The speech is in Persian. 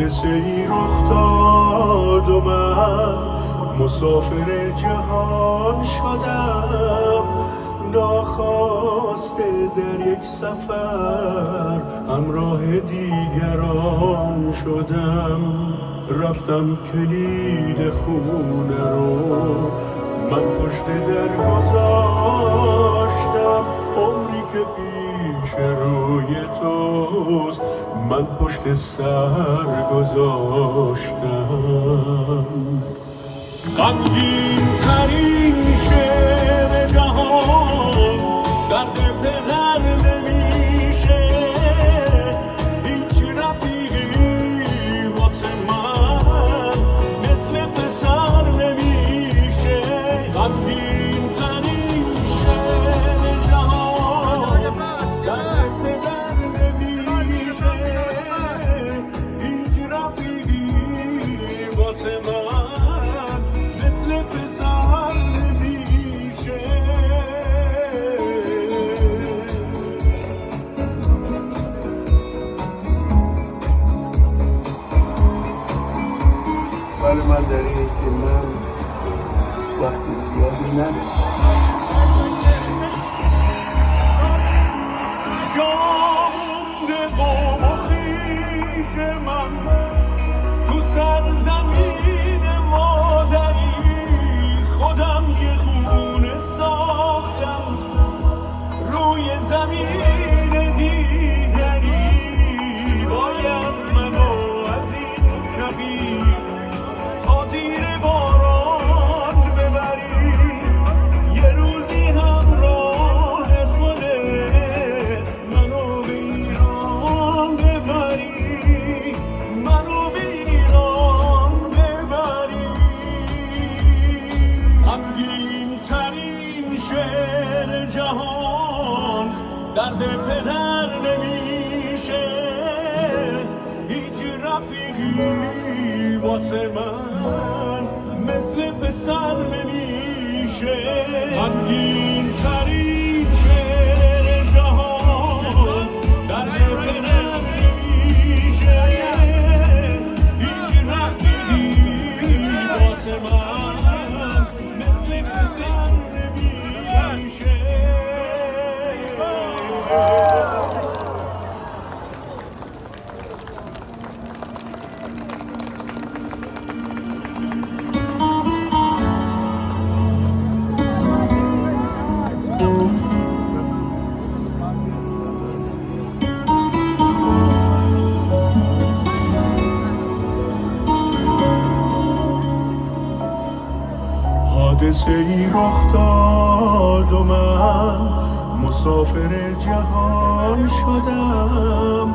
حادثه ای رخ داد و من مسافر جهان شدم، ناخواسته در یک سفر همراه دیگران شدم. رفتم کلید خونه رو من پشت در گذاشتم، عمری که پیش روی توست من پشت سر گذاشتم. غمگین ترین شعر جهان درد پدر نمیشه، هیچ رفیقی واسه من مثل پسر نمیشه. غمگین ترین شعر جهان درد پدر نمیشه، هیچ رفیقی واسه من ولی من در این که من وقتی زیادی جامده قوم و خویش من تو سرزمین مادری، خودم یه خونه ساختم روی زمین دیگری. باید منو از این کبیر تا زیر باران ببری، یه روزی همراه خودت منو به ایران ببری، منو به ایران ببری. غمگین ترین شعر جهان درد پدر نمیشه، هیچ رفیقی واسه من مثل پسر نمیشه. غمگین ترین شعر جهان درد پدر نمیشه، هیچ رفیقی واسه من مثل پسر نمیشه. حادثه ای رخ داد و من مسافر جهان شدم،